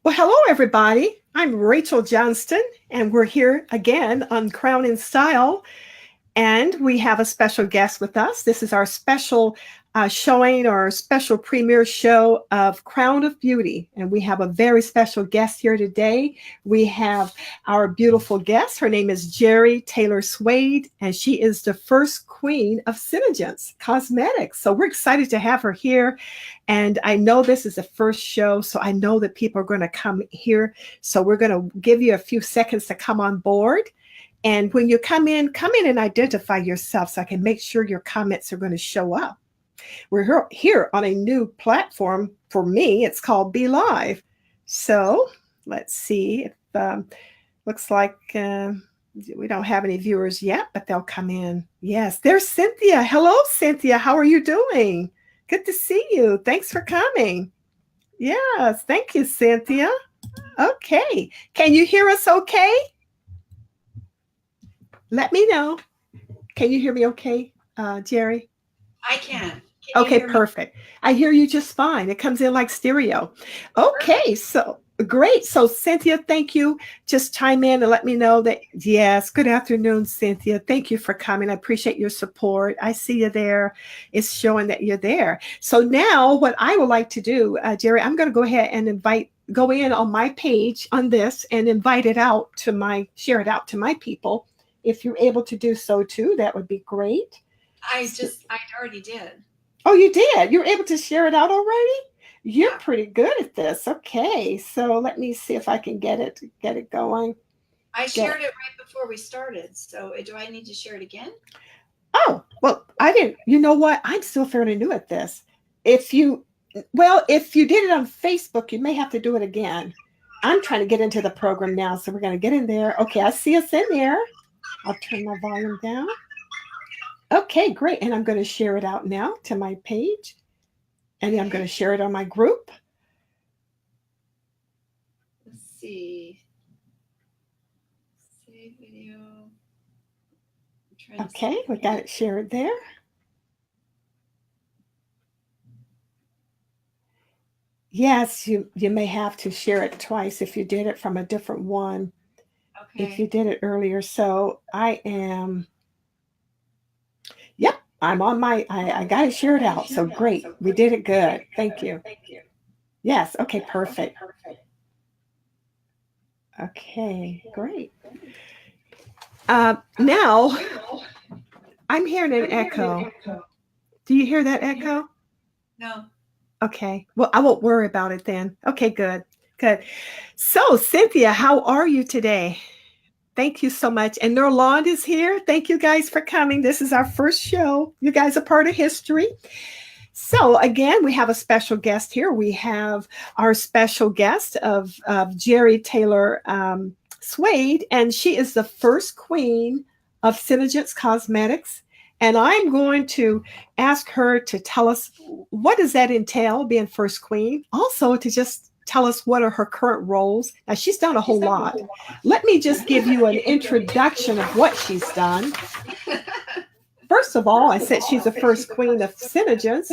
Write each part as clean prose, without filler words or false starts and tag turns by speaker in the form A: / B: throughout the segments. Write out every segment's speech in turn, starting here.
A: Well, hello, everybody. I'm Rachel Johnston, and we're here again on Crown in Style. And we have a special guest with us. This is our special showing or special premiere show of Crown of Beauty. And we have a very special guest here today. We have our beautiful guest. Her name is Jeri Taylor-Swade, and she is the first queen of SeneGence Cosmetics. So we're excited to have her here. And I know this is the first show, so I know that people are going to come here. So we're going to give you a few seconds to come on board. And when you come in and identify yourself so I can make sure your comments are going to show up. We're here on a new platform for me. It's called Be Live. So let's see. If looks like we don't have any viewers yet, but they'll come in. Yes, there's Cynthia. Hello, Cynthia. How are you doing? Good to see you. Thanks for coming. Yes, thank you, Cynthia. Okay. Can you hear us okay? Let me know. Can you hear me okay, Jeri?
B: I can.
A: Okay, perfect. I hear you just fine. It comes in like stereo. Okay, so great. So Cynthia, thank you. Just chime in and let me know that, yes, good afternoon, Cynthia. Thank you for coming. I appreciate your support. I see you there. It's showing that you're there. So now what I would like to do, Jeri, I'm going to go ahead and go in on my page on this and share it out to my people. If you're able to do so too, that would be great.
B: I already did.
A: Oh, you did? You were able to share it out already? You're pretty good at this. Okay. So let me see if I can get it going.
B: I shared it right before we started. So do I need to share it again?
A: Oh, well, I didn't. You know what? I'm still fairly new at this. If you did it on Facebook, you may have to do it again. I'm trying to get into the program now. So we're going to get in there. Okay. I see us in there. I'll turn my volume down. Okay, great. And I'm going to share it out now to my page. And I'm going to share it on my group.
B: Let's see. Save video.
A: Okay, we got it shared there. Yes, you may have to share it twice if you did it from a different one.
B: Okay.
A: If you did it earlier. So I am, yep, I'm on I got it shared out. So great. We did it good. Thank you. Yes. Okay, perfect. Okay, great. Now I'm hearing an echo. Do you hear that echo?
B: No.
A: Okay. Well, I won't worry about it then. Okay, good. Good. So, Cynthia, how are you today? Thank you so much. And Norland is here. Thank you guys for coming. This is our first show. You guys are part of history. So again, we have a special guest here. We have our special guest of Jeri Taylor-Swade, and she is the first queen of SeneGence Cosmetics. And I'm going to ask her to tell us what does that entail, being first queen. Also to just tell us what are her current roles. Now, she's done a whole lot. Let me just give you an introduction of what she's done. First of all, I said she's the first queen of SeneGence,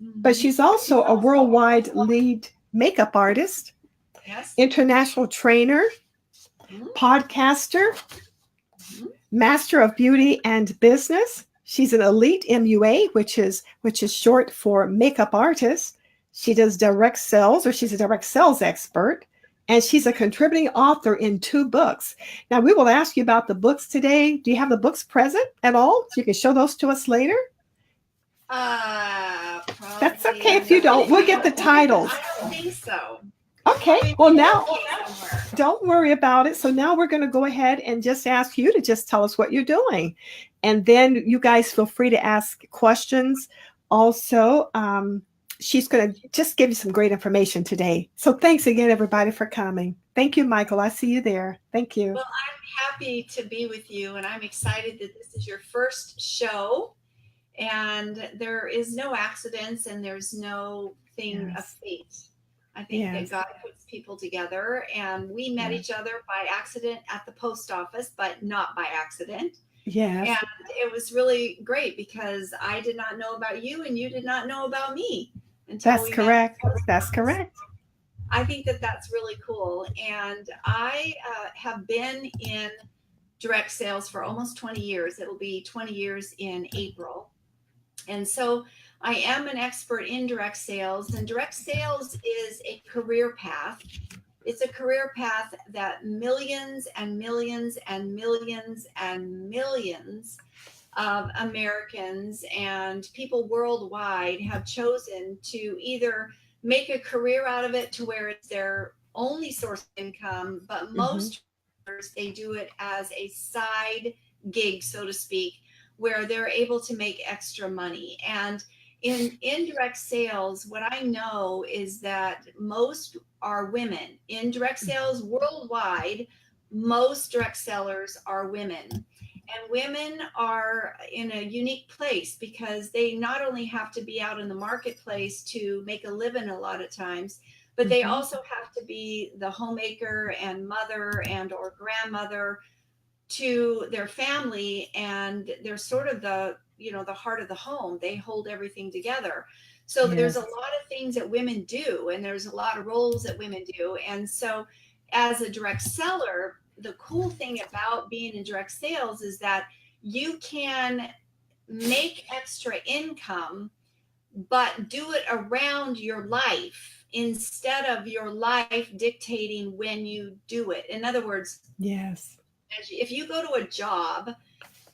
A: but she's also a worldwide lead makeup artist, international trainer, podcaster, master of beauty and business. She's an elite MUA, which is short for makeup artist. She does direct sales, or she's a direct sales expert, and she's a contributing author in 2 books. Now, we will ask you about the books today. Do you have the books present at all? So you can show those to us later? That's okay if you don't. We'll get the titles.
B: I don't think so.
A: Okay. Well, now, don't worry about it. So now we're going to go ahead and just ask you to just tell us what you're doing. And then you guys feel free to ask questions. Also, she's going to just give you some great information today. So thanks again, everybody, for coming. Thank you, Michael. I see you there. Thank you.
B: Well, I'm happy to be with you, and I'm excited that this is your first show. And there is no accidents, and there's no thing of fate. I think that God puts people together, and we met each other by accident at the post office, but not by accident.
A: Yes.
B: And it was really great because I did not know about you, and you did not know about me.
A: That's correct. That's correct.
B: I think that that's really cool. And I have been in direct sales for almost 20 years. It'll be 20 years in April. And so I am an expert in direct sales, and direct sales is a career path. It's a career path that millions and millions and millions and millions of Americans and people worldwide have chosen to either make a career out of it to where it's their only source of income, but most they do it as a side gig, so to speak, where they're able to make extra money. And in indirect sales, what I know is that most are women. In direct sales worldwide, most direct sellers are women. And women are in a unique place because they not only have to be out in the marketplace to make a living a lot of times, but they also have to be the homemaker and mother and or grandmother to their family, and they're sort of the, you know, the heart of the home. They hold everything together. So there's a lot of things that women do, and there's a lot of roles that women do. And so as a direct seller, the cool thing about being in direct sales is that you can make extra income, but do it around your life instead of your life dictating when you do it. In other words,
A: yes,
B: if you go to a job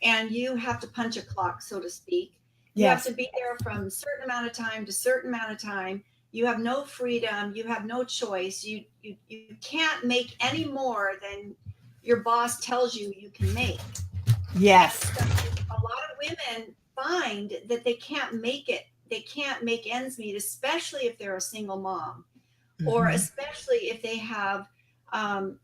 B: and you have to punch a clock, so to speak, you have to be there from a certain amount of time to a certain amount of time. You have no freedom. You have no choice. You can't make any more than your boss tells you you can make.
A: Yes.
B: So a lot of women find that they can't make it. They can't make ends meet, especially if they're a single mom, or especially if they have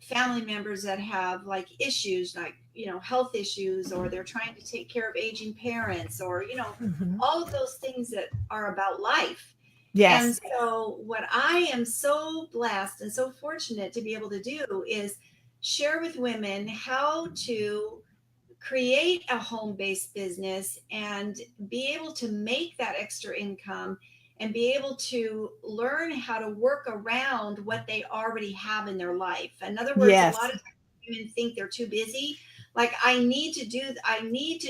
B: family members that have like issues, like, you know, health issues, or they're trying to take care of aging parents, or, you know, all of those things that are about life.
A: Yes.
B: And so what I am so blessed and so fortunate to be able to do is share with women how to create a home-based business and be able to make that extra income and be able to learn how to work around what they already have in their life. In other words, a lot of times women think they're too busy. Like, I need to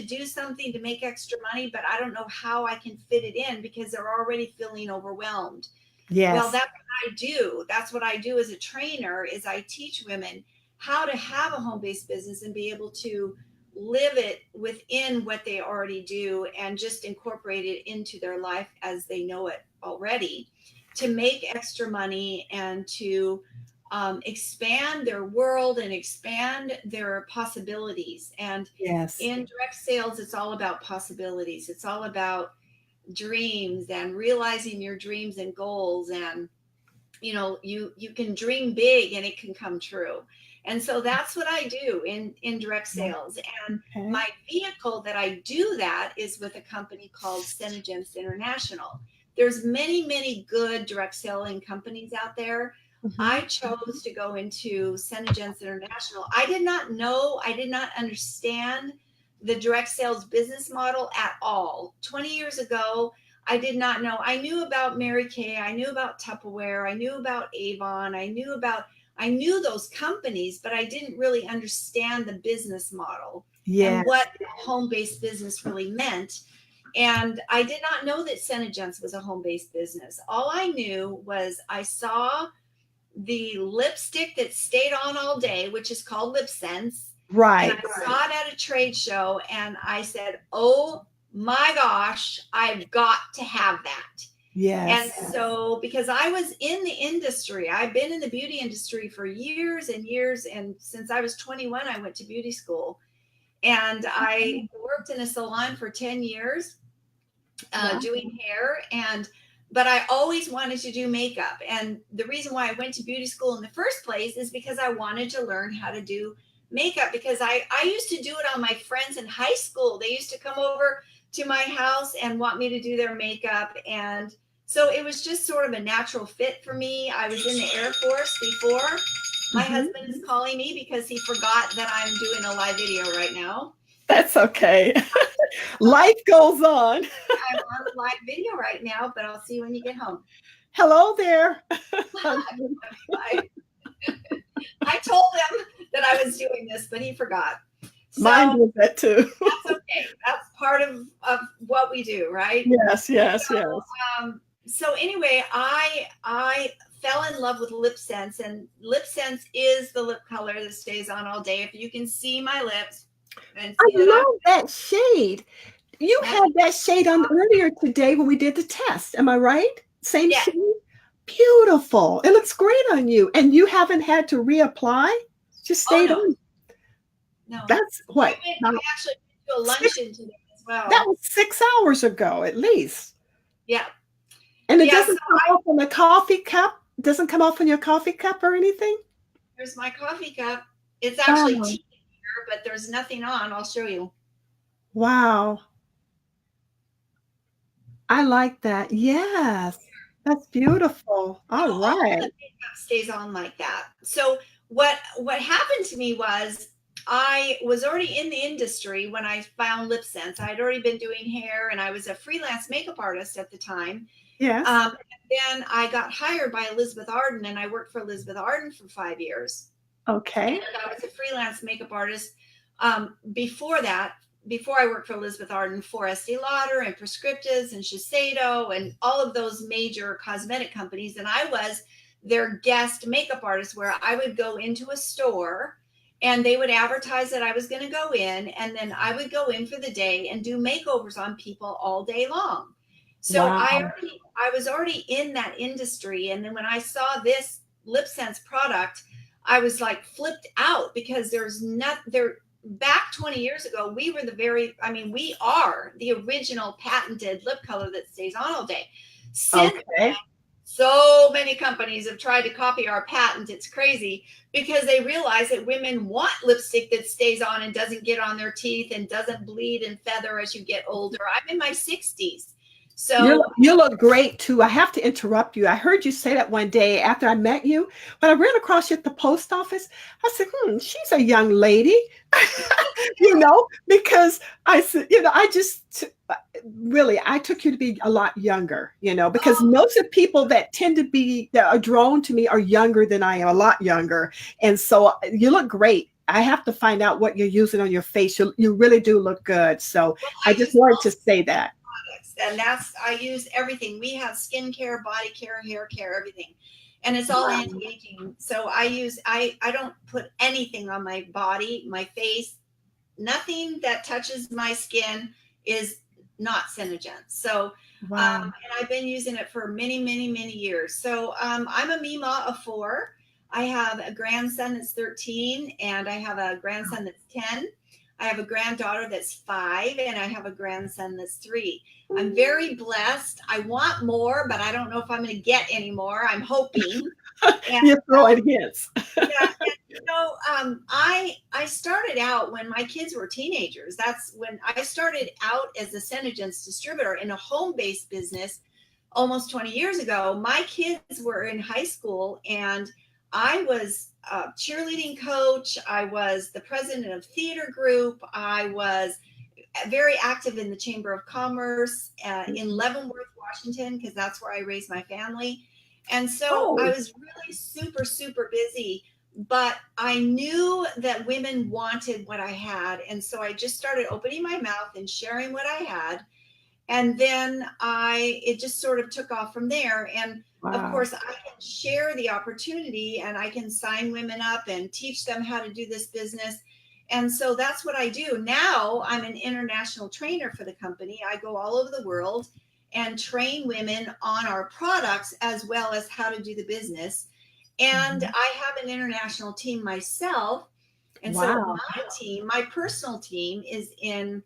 B: do something to make extra money, but I don't know how I can fit it in because they're already feeling overwhelmed.
A: Yes.
B: Well, that's what I do. That's what I do as a trainer, is I teach women how to have a home-based business and be able to live it within what they already do and just incorporate it into their life as they know it already, to make extra money and to expand their world and expand their possibilities. And in direct sales, it's all about possibilities. It's all about dreams and realizing your dreams and goals. And, you know, you can dream big and it can come true. And so that's what I do in direct sales. And my vehicle that I do that is with a company called SeneGence International. There's many, many good direct selling companies out there. I chose to go into SeneGence International. I did not understand the direct sales business model at all. 20 years ago, I did not know. I knew about Mary Kay. I knew about Tupperware. I knew about Avon. I knew those companies, but I didn't really understand the business model and what home-based business really meant. And I did not know that SeneGence was a home-based business. All I knew was I saw the lipstick that stayed on all day, which is called Lip Sense. Right. And I saw it at a trade show and I said, oh my gosh, I've got to have that. Yes. And so, because I was in the industry, I've been in the beauty industry for years and years. And since I was 21, I went to beauty school, and I worked in a salon for 10 years doing hair. But I always wanted to do makeup. And the reason why I went to beauty school in the first place is because I wanted to learn how to do makeup, because I used to do it on my friends in high school. They used to come over to my house and want me to do their makeup. And so it was just sort of a natural fit for me. I was in the Air Force before. My husband is calling me because he forgot that I'm doing a live video right now.
A: That's okay. Life goes on.
B: I'm on a live video right now, but I'll see you when you get home.
A: Hello there.
B: I, I told him that I was doing this, but he forgot.
A: Mine
B: So
A: does that too.
B: that's okay. That's part of what we do, right?
A: Yes, yes,
B: So,
A: yes.
B: so anyway, I fell in love with Lip Sense, and Lip Sense is the lip color that stays on all day. If you can see my lips and
A: I
B: see that I'm
A: love that shade. You
B: that's
A: had that shade on earlier today when we did the test. Am I right? Same
B: yeah.
A: shade? Beautiful. It looks great on you. And you haven't had to reapply? Just
B: Oh
A: stayed
B: no,
A: on.
B: no.
A: That's what?
B: I actually went to a
A: Six,
B: luncheon today as
A: that
B: well.
A: was 6 hours ago at least.
B: Yeah.
A: And it
B: Yeah. So
A: doesn't come off on the coffee cup? Doesn't come off on your coffee cup or anything?
B: here's my coffee cup. It's actually
A: Wow.
B: tea here, but there's nothing on. I'll show you.
A: Wow. I like that. Yes. That's beautiful.
B: So
A: All
B: all the
A: right.
B: makeup stays on like that. So what happened to me was I was already in the industry when I found Lip Sense. I had already been doing hair, and I was a freelance makeup artist at the time.
A: Yes.
B: And then I got hired by Elizabeth Arden, and I worked for Elizabeth Arden for 5 years. And
A: Okay.
B: I was a freelance makeup artist. Before that, before I worked for Elizabeth Arden, for Estee Lauder and Prescriptives and Shiseido and all of those major cosmetic companies. And I was their guest makeup artist, where I would go into a store and they would advertise that I was going to go in, and then I would go in for the day and do makeovers on people all day long. So
A: Wow.
B: I was already in that industry. And then when I saw this Lip Sense product, I was like flipped out, because there's not there back 20 years ago, we were we are the original patented lip color that stays on all day. Since
A: Okay.
B: so many companies have tried to copy our patent, it's crazy, because they realize that women want lipstick that stays on and doesn't get on their teeth and doesn't bleed and feather as you get older. I'm in my 60s.
A: You
B: So
A: you look great too. I have to interrupt you. I heard you say that one day after I met you. When I ran across you at the post office, I said, she's a young lady. Because I said, I just really, I took you to be a lot younger, because
B: oh,
A: most of the people that tend to be, that are drawn to me are younger than I am, a lot younger. And so you look great. I have to find out what you're using on your face. You really do look good. So
B: well,
A: I
B: I
A: just
B: use
A: wanted to say that.
B: products, and I use everything. We have skincare, body care, hair care, everything, and it's all
A: Wow.
B: anti-aging. So I don't put anything on my body, my face. Nothing that touches my skin is not SeneGence. So
A: Wow.
B: and I've been using it for many, many, many years. So I'm a Mima of four. I have a grandson that's 13, and I have a grandson that's 10. I have a granddaughter that's 5, and I have a grandson that's 3. I'm very blessed. I want more, but I don't know if I'm going to get any more. I'm hoping. And
A: You're throwing hints.
B: yeah, and I started out when my kids were teenagers. That's when I started out as a SeneGence distributor in a home-based business almost 20 years ago. My kids were in high school, and I was a cheerleading coach. I was the president of theater group. I was very active in the Chamber of Commerce in Leavenworth, Washington, because that's where I raised my family. And so I
A: Oh,
B: was really super, super busy, but I knew that women wanted what I had. And so I just started opening my mouth and sharing what I had. And then it just sort of took off from there. And of
A: wow.
B: course, I can share the opportunity, and I can sign women up and teach them how to do this business. And so that's what I do. Now I'm an international trainer for the company. I go all over the world and train women on our products as well as how to do the business. And
A: Mhm.
B: I have an international team myself. And so
A: Wow.
B: my team, my personal team, is in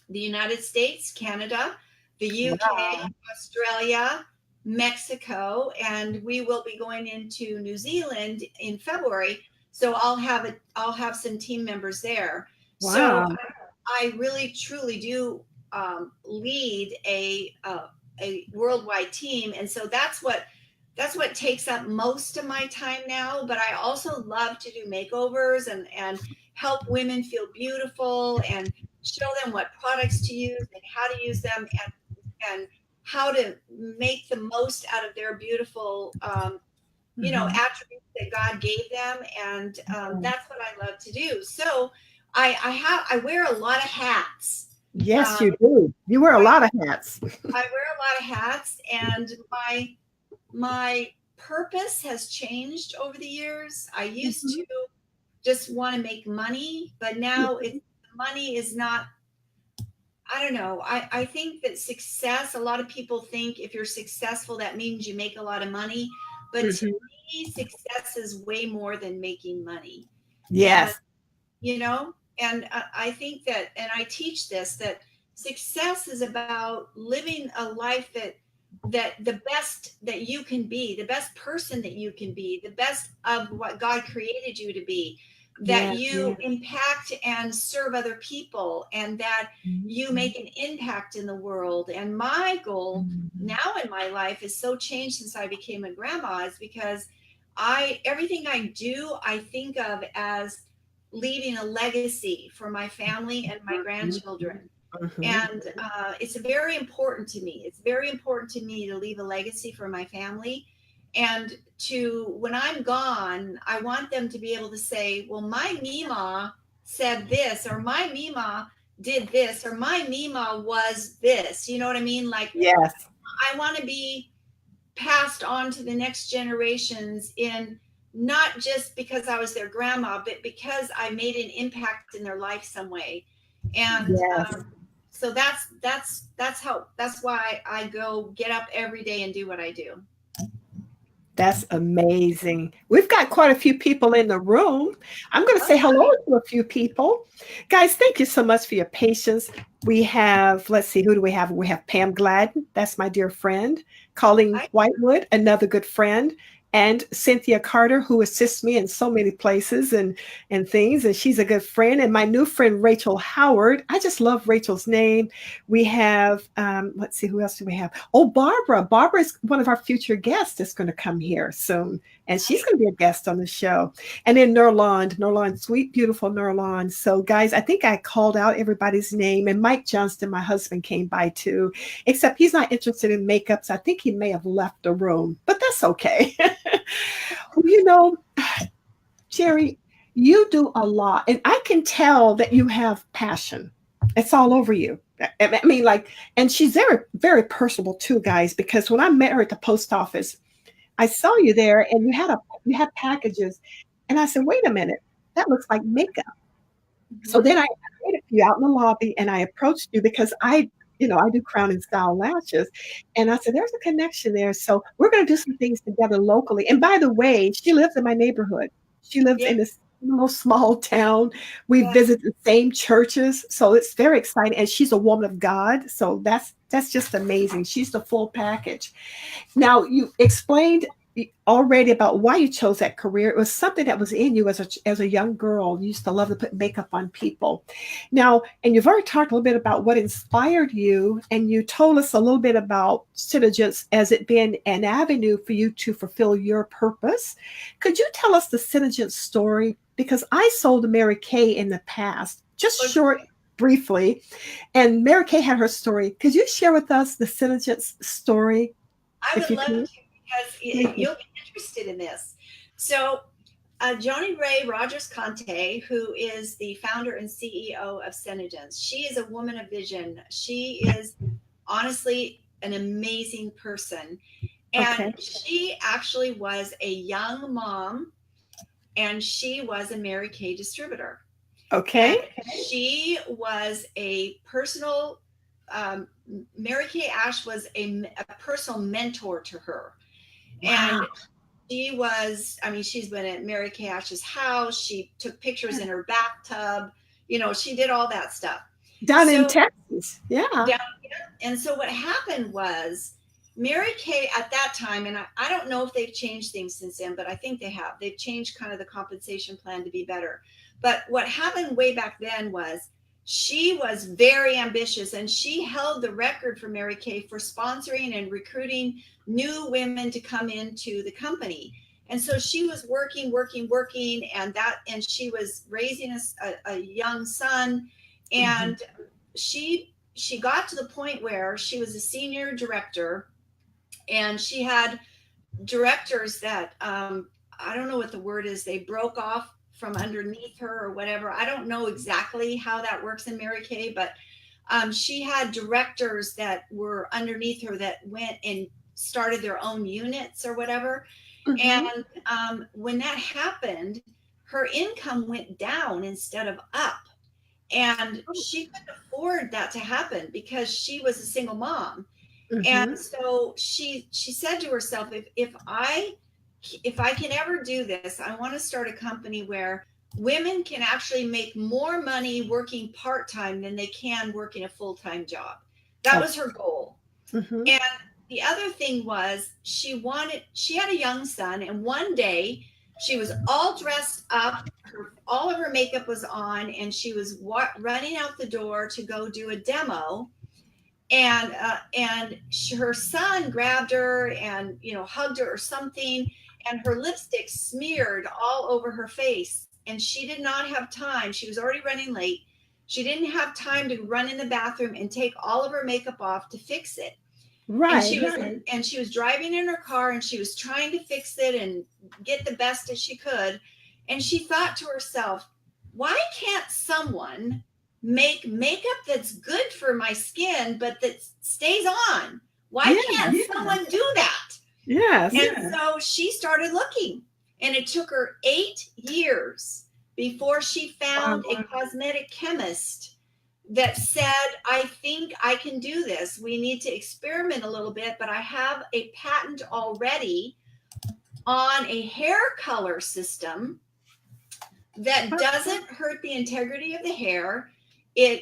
B: the United States, Canada, the UK,
A: Wow.
B: Australia, Mexico, and we will be going into New Zealand in February. So I'll have some team members there. So
A: Wow.
B: I really truly do lead a worldwide team, and so that's what takes up most of my time now. But I also love to do makeovers and help women feel beautiful and show them what products to use and how to use them, and how to make the most out of their beautiful, attributes that God gave them. And that's what I love to do. So I wear a lot of hats.
A: Yes,
B: Um,
A: you do. You wear a
B: I,
A: lot of hats.
B: I wear a lot of hats, and my purpose has changed over the years. I used to just want to make money, but now money is not, I don't know. I think that success, a lot of people think if you're successful, that means you make a lot of money. But to me, success is way more than making money. And,
A: Yes.
B: and I think that, and I teach this, that success is about living a life that the best that you can be, the best person that you can be, the best of what God created you to be, that
A: Yeah.
B: you impact and serve other people, and that you make an impact in the world. And my goal now in my life is so changed since I became a grandma, is because everything I do, I think of as leaving a legacy for my family and my grandchildren. And it's very important to me. It's very important to me to leave a legacy for my family. And when I'm gone, I want them to be able to say, well, my Mima said this, or my Mima did this, or my Mima was this. You know what I mean? Like,
A: Yes.
B: I want to be passed on to the next generations, in not just because I was their grandma, but because I made an impact in their life some way. And
A: Yes.
B: so that's why I go get up every day and do what I do.
A: That's amazing. We've got quite a few people in the room. I'm going to say hello to a few people. Guys, thank you so much for your patience. We have, let's see, who do we have? We have Pam Gladden. That's my dear friend. Colleen
B: I,
A: Whitewood, another good friend. And Cynthia Carter, who assists me in so many places and things. And she's a good friend. And my new friend, Rachel Howard. I just love Rachel's name. We have, let's see, who else do we have? Oh, Barbara. Barbara is one of our future guests that's going to come here soon. And she's going to be a guest on the show. And then Nerlond, sweet, beautiful Nerlond. So, guys, I think I called out everybody's name. And Mike Johnston, my husband, came by too, except he's not interested in makeup. So I think he may have left the room, but that's okay. You know, Jeri, you do a lot, and I can tell that you have passion. It's all over you. I mean, like, and she's very, very personable too, guys. Because when I met her at the post office, I saw you there, and you had packages, and I said, "Wait a minute, that looks like makeup." So then I waited for you out in the lobby, and I approached you because I do crown and style lashes, and I said, "There's a connection there." So we're going to do some things together locally. And by the way, she lives in my neighborhood. She lives
B: yeah,
A: in this little small town. We
B: yeah.
A: visit the same churches, so it's very exciting. And she's a woman of God, so that's just amazing. She's the full package. Now, you explained already about why you chose that career. It was something that was in you as a young girl. You used to love to put makeup on people. Now, and you've already talked a little bit about what inspired you, and you told us a little bit about SeneGence as it being an avenue for you to fulfill your purpose. Could you tell us the SeneGence story? Because I sold to Mary Kay in the past, just short, briefly, and Mary Kay had her story. Could you share with us the SeneGence story?
B: I
A: If
B: would
A: you
B: love
A: could.
B: to, because
A: Thank you.
B: you'll be interested in this. So, Joni Ray Rogers Conte, who is the founder and CEO of SeneGence, she is a woman of vision. She is honestly an amazing person.
A: Okay.
B: And she actually was a young mom, and she was a Mary Kay distributor. And
A: Okay.
B: she was a personal, um, Mary Kay Ash was a personal mentor to her.
A: Wow.
B: And she was, I mean, she's been at Mary Kay Ash's house. She took pictures in her bathtub. She did all that stuff.
A: Down in
B: So
A: Texas. Yeah.
B: down here. And so what happened was Mary Kay at that time, and I don't know if they've changed things since then, but I think they have. They've changed kind of the compensation plan to be better. But what happened way back then was she was very ambitious, and she held the record for Mary Kay for sponsoring and recruiting new women to come into the company. And so she was working, and she was raising a young son, and she she got to the point where she was a senior director, and she had directors that I don't know what the word is. They broke off from underneath her or whatever. I don't know exactly how that works in Mary Kay, but she had directors that were underneath her that went and started their own units or whatever. And when that happened, her income went down instead of up. And she couldn't afford that to happen because she was a single mom. And so she said to herself, if I can ever do this, I want to start a company where women can actually make more money working part-time than they can working a full-time job. That was her goal. And the other thing was she had a young son, and one day she was all dressed up, all of her makeup was on, and she was running out the door to go do a demo. And her son grabbed her and hugged her or something, and her lipstick smeared all over her face, and she did not have time. She was already running late. She didn't have time to run in the bathroom and take all of her makeup off to fix it. And she was driving in her car, and she was trying to fix it and get the best that she could. And she thought to herself, why can't someone make makeup that's good for my skin, but that stays on? Why can't someone do that? And so she started looking, and it took her 8 years before she found a cosmetic chemist that said, I think I can do this. We need to experiment a little bit, but I have a patent already on a hair color system that doesn't hurt the integrity of the hair. And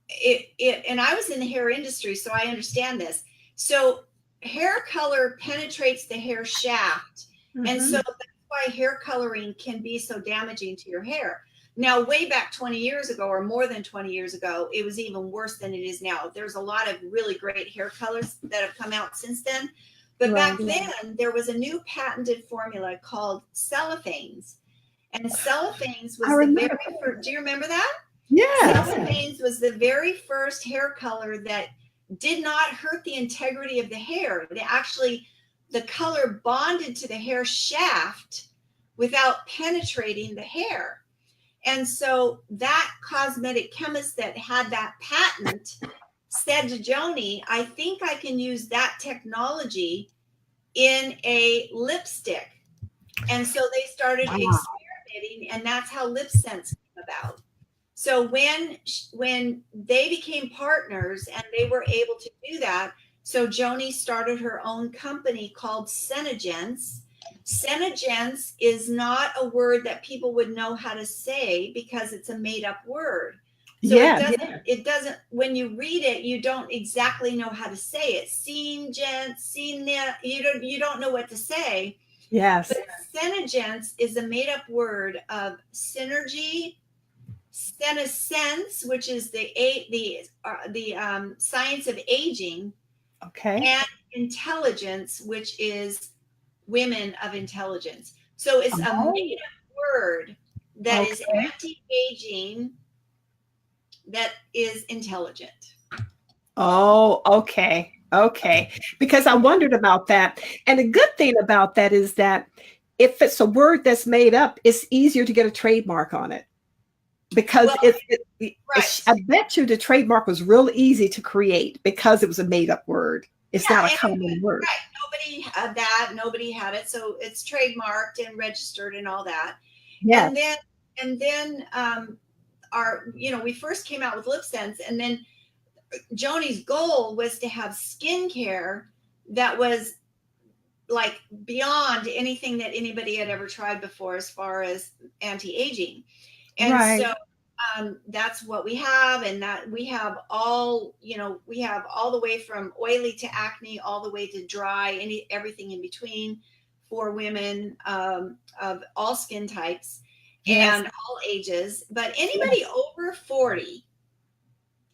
B: I was in the hair industry, so I understand this. So hair color penetrates the hair shaft. And so that's why hair coloring can be so damaging to your hair. Now, way back 20 years ago, or more than 20 years ago, it was even worse than it is now. There's a lot of really great hair colors that have come out since then. But back then, there was a new patented formula called cellophanes. And cellophanes was the very first. Do you remember that?
A: Yes.
B: Cellophanes was the very first hair color that did not hurt the integrity of the hair. The color bonded to the hair shaft without penetrating the hair. And so that cosmetic chemist that had that patent said to Joni, I think I can use that technology in a lipstick. And so they started experimenting, and that's how LipSense came about. So when they became partners and they were able to do that, so Joni started her own company called SeneGence. SeneGence is not a word that people would know how to say because it's a made-up word. So it doesn't, when you read it, you don't exactly know how to say it. SeneGence, you don't know what to say.
A: Yes.
B: But SeneGence is a made-up word of synergy, senescence, which is the science of aging, and intelligence, which is women of intelligence. So it's a made-up word that is anti-aging, that is intelligent.
A: Oh, okay. Because I wondered about that. And the good thing about that is that if it's a word that's made up, it's easier to get a trademark on it. Because I bet you the trademark was real easy to create because it was a made up word. It's not a common word.
B: Right. Nobody had that. Nobody had it. So it's trademarked and registered and all that. Yeah. And then we first came out with LipSense, and then Joni's goal was to have skincare that was like beyond anything that anybody had ever tried before as far as anti-aging. And so that's what we have. And that we have all the way from oily to acne, all the way to dry, everything in between for women of all skin types and all ages. But anybody over 40,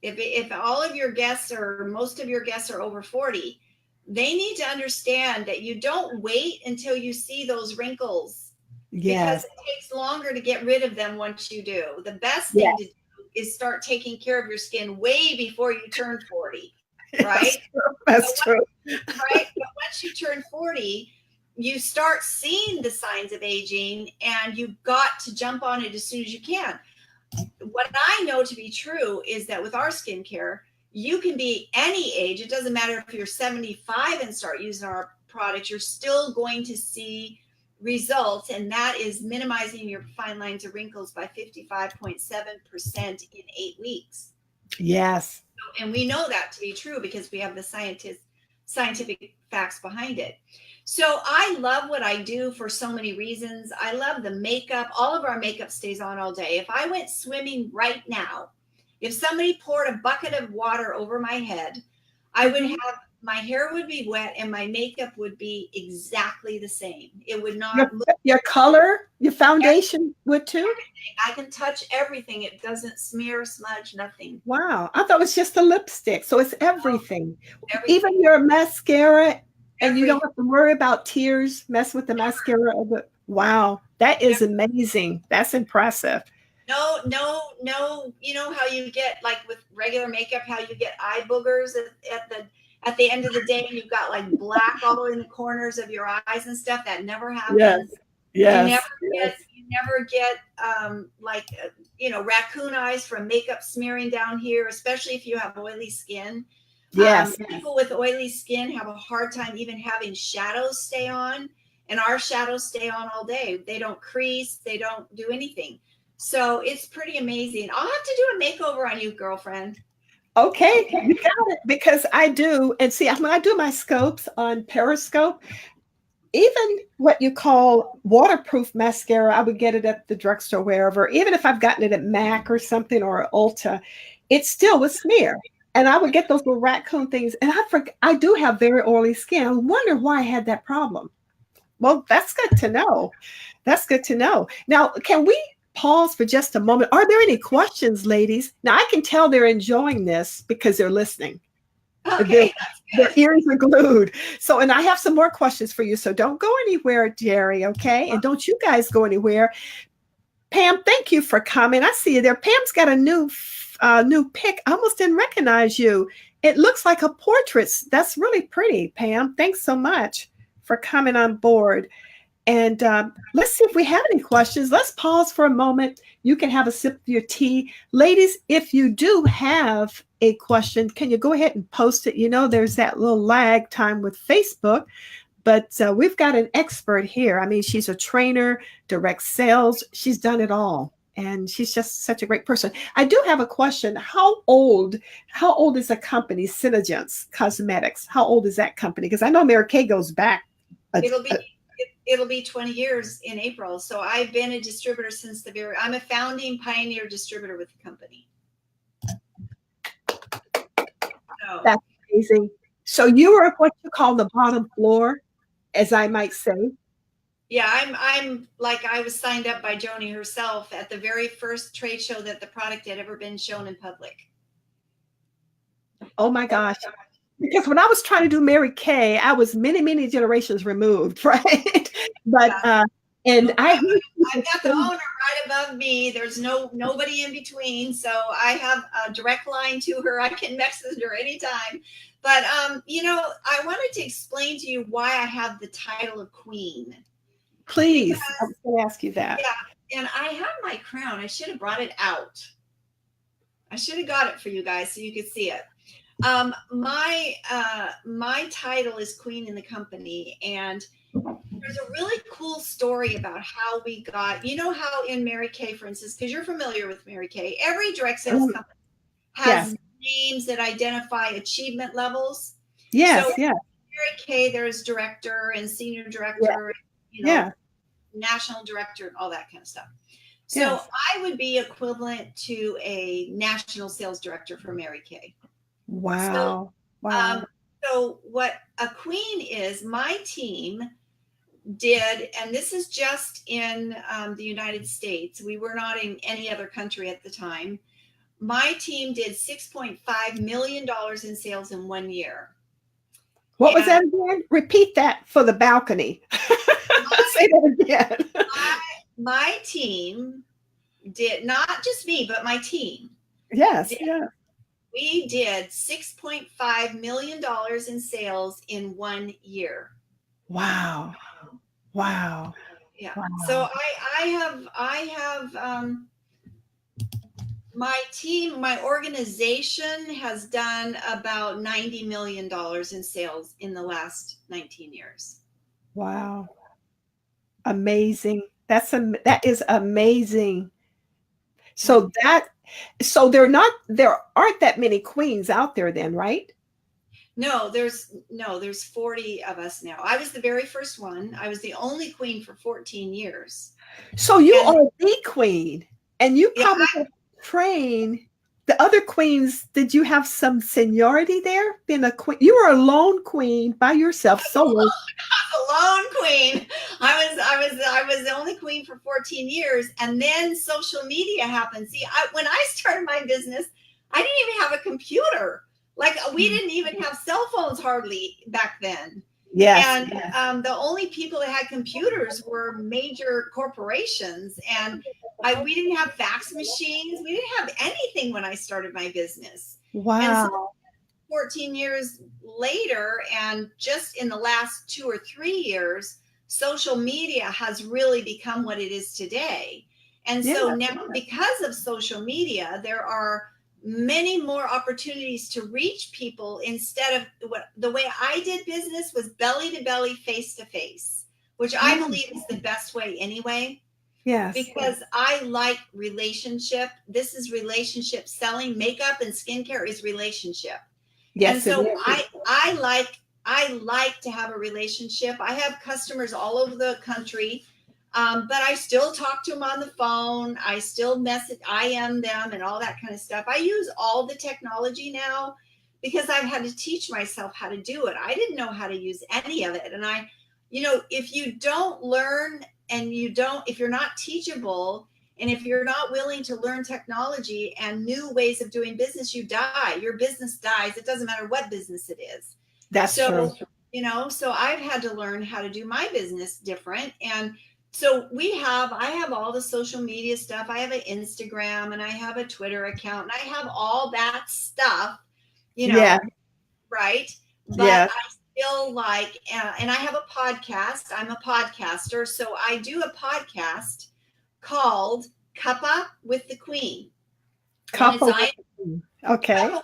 B: if all of your guests or most of your guests are over 40, they need to understand that you don't wait until you see those wrinkles. Because it takes longer to get rid of them once you do. The best thing to do is start taking care of your skin way before you turn 40, right?
A: That's true.
B: Right? But once you turn 40, you start seeing the signs of aging, and you've got to jump on it as soon as you can. What I know to be true is that with our skincare, you can be any age. It doesn't matter if you're 75 and start using our products, you're still going to see results, and that is minimizing your fine lines or wrinkles by 55.7% in 8 weeks.
A: Yes.
B: And we know that to be true because we have the scientific facts behind it. So I love what I do for so many reasons. I love the makeup. All of our makeup stays on all day. If I went swimming right now, if somebody poured a bucket of water over my head, I would have, my hair would be wet and my makeup would be exactly the same. It would not
A: your color, your foundation would too?
B: Everything. I can touch everything. It doesn't smear, smudge, nothing.
A: Wow. I thought it was just a lipstick. So it's everything.
B: Everything.
A: Even your mascara, and you don't have to worry about tears, mess with the mascara. Wow. That is amazing. That's impressive.
B: No. You know how you get, like with regular makeup, how you get eye boogers at the end of the day, and you've got like black all in the corners of your eyes and stuff. That never happens.
A: Yes.
B: You never get raccoon eyes from makeup smearing down here, especially if you have oily skin.
A: Yes.
B: People with oily skin have a hard time even having shadows stay on, and our shadows stay on all day. They don't crease. They don't do anything. So it's pretty amazing. I'll have to do a makeover on you, girlfriend.
A: Okay, you got it, because I do. And see, when I do my scopes on Periscope, even what you call waterproof mascara, I would get it at the drugstore, wherever. Even if I've gotten it at MAC or something, or Ulta, it still would smear. And I would get those little raccoon things. And I do have very oily skin. I wonder why I had that problem. Well, that's good to know. That's good to know. Now, can we pause for just a moment? Are there any questions, ladies? Now, I can tell they're enjoying this because they're listening.
B: Okay.
A: Their ears are glued. So, and I have some more questions for you. So don't go anywhere, Jeri, okay? And don't you guys go anywhere. Pam, thank you for coming. I see you there. Pam's got a new pic. I almost didn't recognize you. It looks like a portrait. That's really pretty, Pam. Thanks so much for coming on board. And let's see if we have any questions. Let's pause for a moment. You can have a sip of your tea. Ladies, if you do have a question, can you go ahead and post it? You know, there's that little lag time with Facebook, but we've got an expert here. I mean, she's a trainer, direct sales. She's done it all. And she's just such a great person. I do have a question. How old is the company, SeneGence Cosmetics? How old is that company? Because I know Mary Kay goes back.
B: It'll be 20 years in April. So I've been a distributor since I'm a founding pioneer distributor with the company. So.
A: That's amazing. So you were what you call the bottom floor, as I might say.
B: Yeah, I'm like, I was signed up by Joni herself at the very first trade show that the product had ever been shown in public.
A: Oh my gosh. Because when I was trying to do Mary Kay, I was many, many generations removed, right? But and I've
B: got the owner right above me. There's nobody in between, so I have a direct line to her. I can message her anytime. But I wanted to explain to you why I have the title of Queen.
A: Please, I was going to ask you that.
B: Yeah, and I have my crown. I should have brought it out. I should have got it for you guys so you could see it. My title is Queen in the company, and there's a really cool story about how we got, how in Mary Kay, for instance, because you're familiar with Mary Kay, every direct sales company has names that identify achievement levels.
A: Yes,
B: so
A: yes.
B: Mary Kay, there's director and senior director, national director and all that kind of stuff. So I would be equivalent to a national sales director for Mary Kay.
A: Wow.
B: So what a queen is, my team did, and this is just in the United States. We were not in any other country at the time. My team did $6.5 million in sales in 1 year.
A: What was that again? Repeat that for the balcony. Say that again.
B: My team did, not just me, but my team
A: Yes. Yeah.
B: We did $6.5 million in sales in 1 year.
A: Wow. Wow.
B: Yeah. So
A: Wow.
B: my team, my organization has done about $90 million in sales in the last 19 years.
A: Wow. Amazing. That is amazing. So there aren't that many queens out there then, right?
B: No, there's 40 of us now. I was the very first one. I was the only queen for 14 years.
A: So you
B: And
A: are the queen, and you
B: yeah,
A: probably train the other queens. Did you have some seniority there? Being a queen, you were a lone queen by yourself, solo.
B: lone queen. I was the only queen for 14 years, and then social media happened. See, when I started my business, I didn't even have a computer. Like we didn't even have cell phones hardly back then.
A: Yes.
B: And the only people that had computers were major corporations, and we didn't have fax machines. We didn't have anything when I started my business. And so
A: Wow.
B: 14 years later, and just in the last 2 or 3 years, social media has really become what it is today. And
A: Yeah.
B: so now, because of social media, there are many more opportunities to reach people instead of the way I did business was belly to belly, face to face, which I believe is the best way anyway.
A: Yes.
B: Because I like relationship. This is relationship selling. Makeup and skincare is relationship. And
A: Yes. It
B: so
A: is.
B: I like to have a relationship. I have customers all over the country, but I still talk to them on the phone. I still message, IM them, and all that kind of stuff. I use all the technology now because I've had to teach myself how to do it. I didn't know how to use any of it, and if you don't learn and if you're not teachable, and if you're not willing to learn technology and new ways of doing business, you die. Your business dies. It doesn't matter what business it is.
A: That's
B: So,
A: true.
B: so I've had to learn how to do my business different. And so I have all the social media stuff. I have an Instagram and I have a Twitter account and I have all that stuff,
A: Yeah.
B: right? But
A: Yeah.
B: I still and I have a podcast. I'm a podcaster. So I do a podcast called Cuppa with the Queen. And it's
A: Couple. Okay.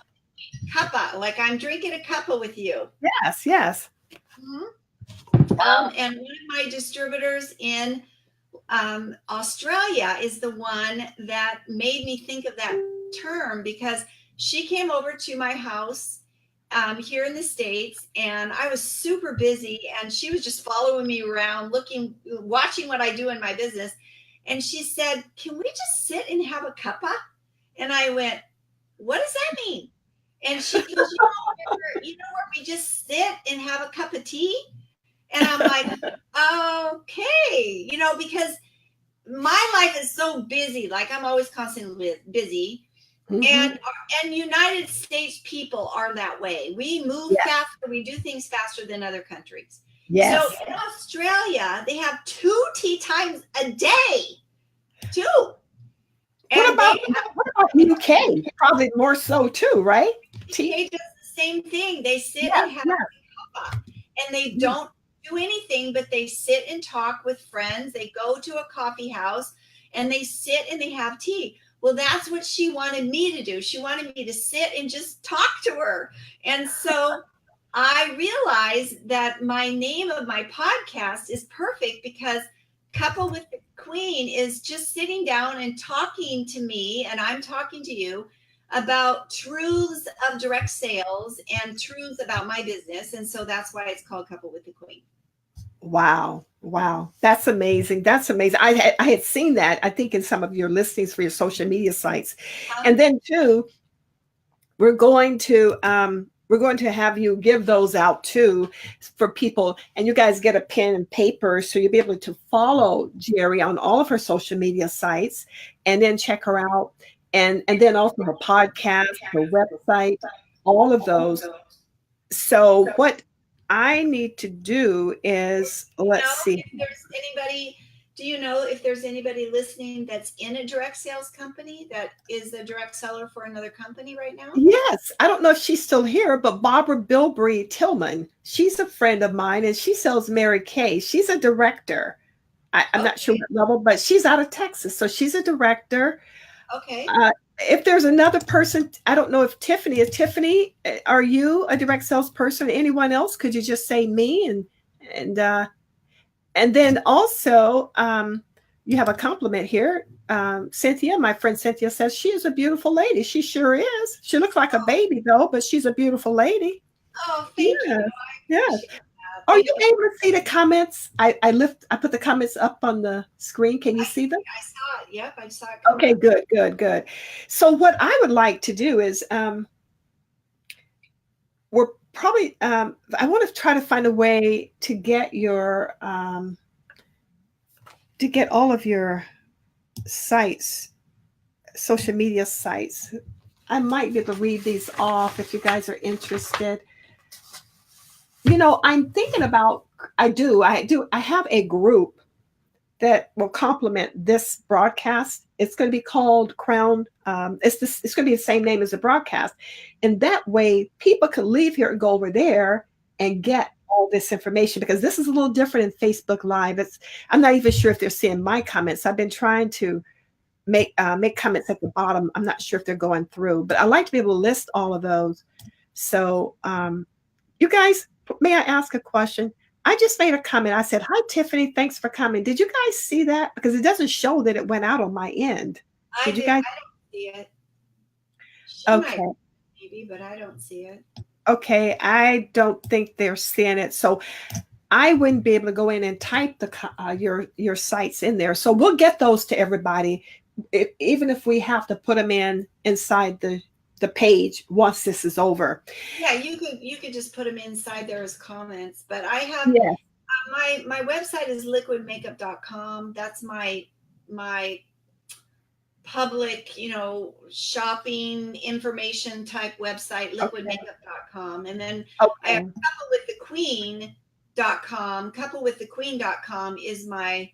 B: cuppa, like I'm drinking a cuppa with you.
A: Yes. Yes.
B: And one of my distributors in Australia is the one that made me think of that term because she came over to my house here in the States, and I was super busy, and she was just following me around, watching what I do in my business. And she said, "Can we just sit and have a cuppa?" And I went, "What does that mean?" And she goes, where we just sit and have a cup of tea? And I'm like, okay, because my life is so busy. Like I'm always constantly busy. And United States people are that way. We move faster. We do things faster than other countries.
A: Yes.
B: So in Australia, they have 2 tea times a day. 2.
A: What about UK? Probably more so too, right?
B: UK does the same thing. They sit and have a cuppa, and they don't do anything, but they sit and talk with friends. They go to a coffee house and they sit and they have tea. Well, that's what she wanted me to do. She wanted me to sit and just talk to her. And so I realized that my name of my podcast is perfect because Couple with the Queen is just sitting down and talking to me, and I'm talking to you about truths of direct sales and truths about my business. And so that's why it's called Couple with the Queen.
A: Wow. Wow. That's amazing. That's amazing. I had seen that, I think, in some of your listings for your social media sites. And then too, we're going to have you give those out too for people, and you guys get a pen and paper so you'll be able to follow Jeri on all of her social media sites and then check her out. And then also her podcast, her website, all of those. So what I need to do is, let's see.
B: If there's anybody Do you know if there's anybody listening that's in a direct sales company that is a direct seller for another company right now?
A: Yes, I don't know if she's still here, but Barbara Bilbrey Tillman, she's a friend of mine, and she sells Mary Kay. She's a director. I'm not sure
B: Okay.
A: what level, but she's out of Texas, so she's a director.
B: Okay.
A: If there's another person, I don't know if Tiffany is. Tiffany, are you a direct salesperson? Anyone else? Could you just say me and and then also you have a compliment here. Cynthia, my friend Cynthia says she is a beautiful lady. She sure is. She looks like a
B: Oh,
A: baby though, but she's a beautiful lady.
B: oh, thank you.
A: Yes,
B: I
A: yes.
B: appreciate that.
A: Are
B: Thank
A: you
B: you.
A: able to see the comments? I put the comments up on the screen. Can you see them?
B: I saw it. Yep, I saw it come
A: Okay,
B: up.
A: good, good, good. So what I would like to do is we're probably I want to try to find a way to get all of your sites, social media sites. I might be able to read these off if you guys are interested. I'm thinking about I have a group that will complement this broadcast. It's going to be called Crown. It's going to be the same name as the broadcast, and that way people can leave here and go over there and get all this information, because this is a little different in Facebook Live. I'm not even sure if they're seeing my comments. I've been trying to make comments at the bottom. I'm not sure if they're going through, but I like to be able to list all of those. So, you guys, may I ask a question? I just made a comment. I said, "Hi, Tiffany. Thanks for coming." Did you guys see that? Because it doesn't show that it went out on my end.
B: I
A: Did you
B: did.
A: guys?
B: I don't see it. She might,
A: Okay.
B: maybe, but I don't see it.
A: Okay. I don't think they're seeing it. So I wouldn't be able to go in and type your sites in there. So we'll get those to everybody, even if we have to put them inside the page once this is over.
B: Yeah, you could just put them inside there as comments. But I have
A: Yeah.
B: my website is liquidmakeup.com. That's my public, shopping information type website,
A: Okay.
B: liquidmakeup.com. And then I have
A: Okay.
B: coupledwiththequeen.com is my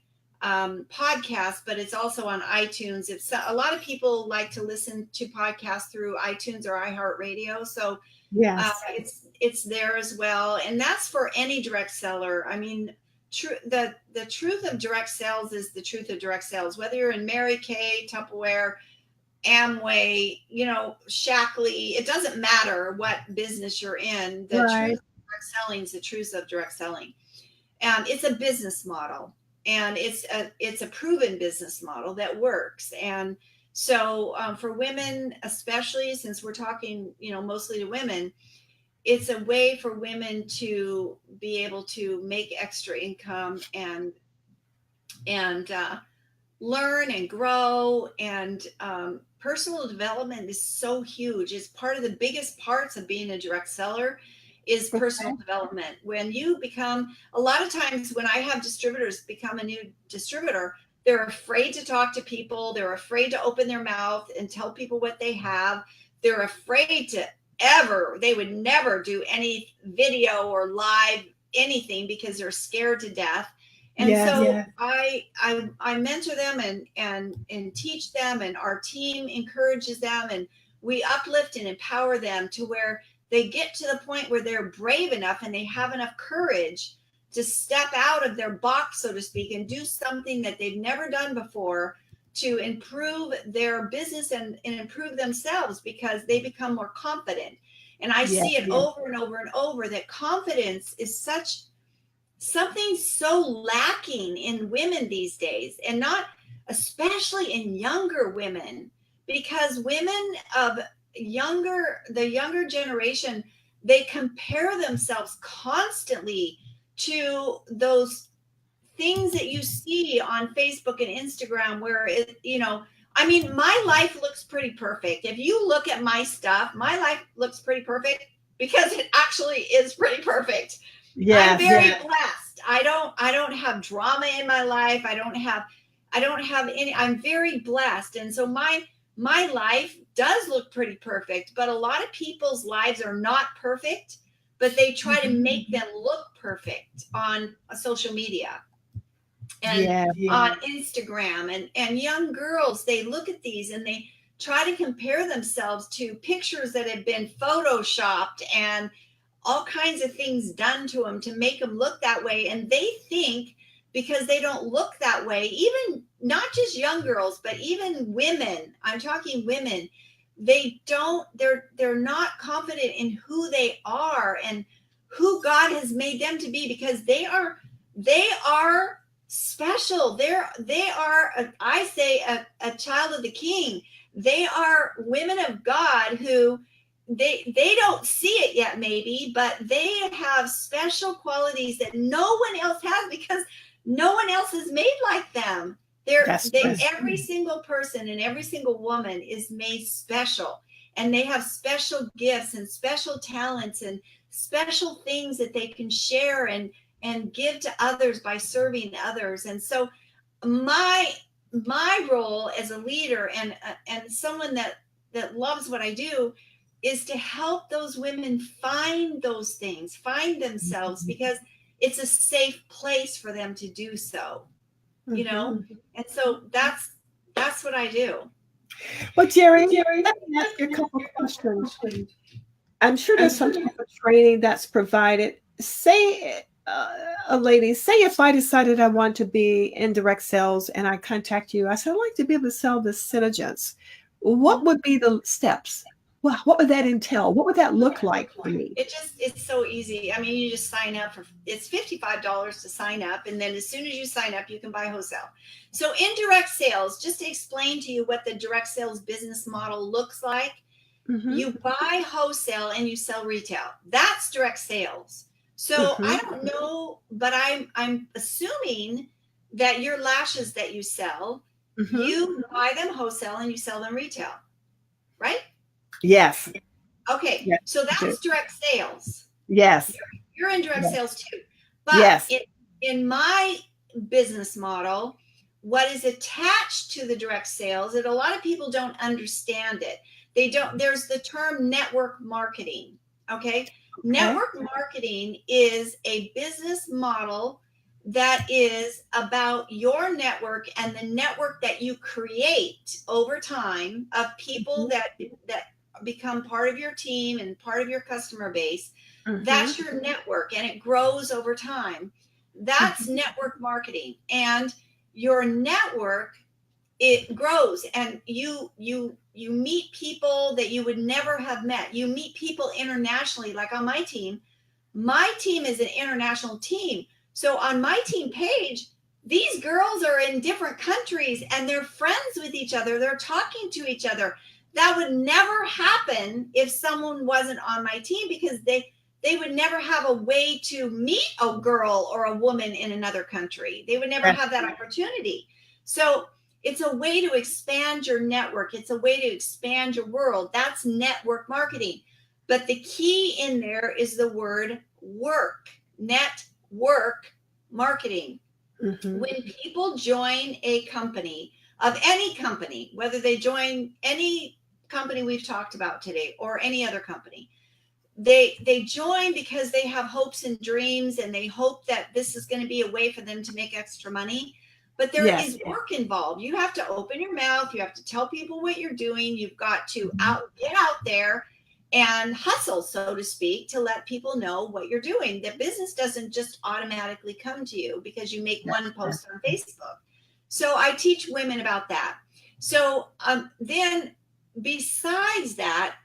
B: podcast, but it's also on iTunes. It's a lot of people like to listen to podcasts through iTunes or iHeartRadio, so
A: Yes.
B: it's there as well, and that's for any direct seller. I mean, the truth of direct sales is the truth of direct sales. Whether you're in Mary Kay, Tupperware, Amway, Shackley, it doesn't matter what business you're in. The
A: Right.
B: truth of direct selling is the truth of direct selling, and it's a business model, and it's a proven business model that works. And so for women, especially since we're talking, mostly to women, it's a way for women to be able to make extra income and learn and grow. And personal development is so huge. It's part of the biggest parts of being a direct seller is personal development. When you become, a lot of times when I have distributors become a new distributor, they're afraid to talk to people. They're afraid to open their mouth and tell people what they have. They're afraid to they would never do any video or live anything because they're scared to death. And
A: Yes.
B: so I mentor them and teach them, and our team encourages them, and we uplift and empower them to where they get to the point where they're brave enough and they have enough courage to step out of their box, so to speak, and do something that they've never done before to improve their business and improve themselves, because they become more confident. And I see it over and over and over that confidence is something so lacking in women these days, and not especially in younger women, because women of the younger generation, they compare themselves constantly to those things that you see on Facebook and Instagram where I mean, my life looks pretty perfect. If you look at my stuff, my life looks pretty perfect because it actually is pretty perfect. I'm very blessed. I don't have drama in my life. I don't have any, I'm very blessed. And so my life does look pretty perfect, but a lot of people's lives are not perfect, but they try to make them look perfect on social media. and on Instagram, and young girls, they look at these and they try to compare themselves to pictures that have been photoshopped and all kinds of things done to them to make them look that way. And they think because they don't look that way, even not just young girls, but even women, I'm talking women, they're not confident in who they are and who God has made them to be, because they are special. They are I say a child of the King. They are women of God who they don't see it yet maybe, but they have special qualities that no one else has, because no one else is made like them. Every single person and every single woman is made special, and they have special gifts and special talents and special things that they can share and give to others by serving others. And so my role as a leader and someone that loves what I do is to help those women find those things, find themselves, because it's a safe place for them to do so, you know? And so that's what I do.
A: Well, Jeri, let me ask you a couple of questions. I'm sure there's some type of training that's provided. Say, a lady, say if I decided I want to be in direct sales and I contact you, I said, I'd like to be able to sell this SeneGence. What would be the steps? Well, what would that entail? What would that look like for me?
B: It's so easy. I mean, you just sign up it's $55 to sign up. And then as soon as you sign up, you can buy wholesale. So in direct sales, just to explain to you what the direct sales business model looks like, you buy wholesale and you sell retail. That's direct sales. So I don't know, but I'm assuming that your lashes that you sell, you buy them wholesale and you sell them retail, right?
A: Yes.
B: Okay. Yes. So that's direct sales.
A: Yes.
B: You're in direct sales too. But in my business model, what is attached to the direct sales, that a lot of people don't understand it. There's the term network marketing. Okay. Network marketing is a business model that is about your network and the network that you create over time of people that become part of your team and part of your customer base. That's your network, and it grows over time. That's network marketing. And your network, it grows, and you meet people that you would never have met. You meet people internationally. Like on my team is an international team. So on my team page, these girls are in different countries and they're friends with each other. They're talking to each other. That would never happen if someone wasn't on my team, because they would never have a way to meet a girl or a woman in another country. They would never have that opportunity. So it's a way to expand your network. It's a way to expand your world. That's network marketing. But the key in there is the word work, network marketing. When people join a company, of any company, whether they join any company we've talked about today or any other company, they join because they have hopes and dreams, and they hope that this is going to be a way for them to make extra money. But there is work involved. You have to open your mouth. You have to tell people what you're doing. You've got to get out there and hustle, so to speak, to let people know what you're doing. The business doesn't just automatically come to you because you make one post on Facebook. So I teach women about that. So then besides that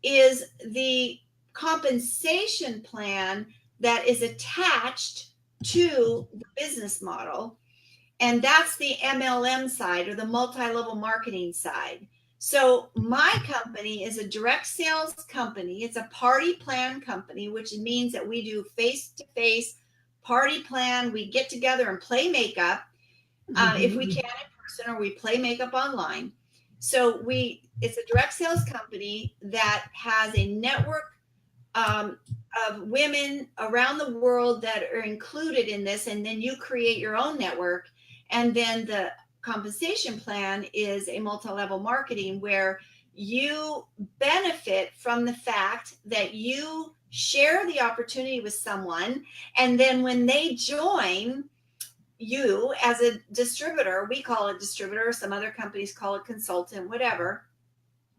B: is the compensation plan that is attached to the business model. And that's the MLM side, or the multi-level marketing side. So my company is a direct sales company. It's a party plan company, which means that we do face-to-face party plan. We get together and play makeup if we can in person, or we play makeup online. So it's a direct sales company that has a network of women around the world that are included in this. And then you create your own network. And then the compensation plan is a multi-level marketing, where you benefit from the fact that you share the opportunity with someone. And then when they join, you as a distributor, we call it distributor, some other companies call it consultant, whatever.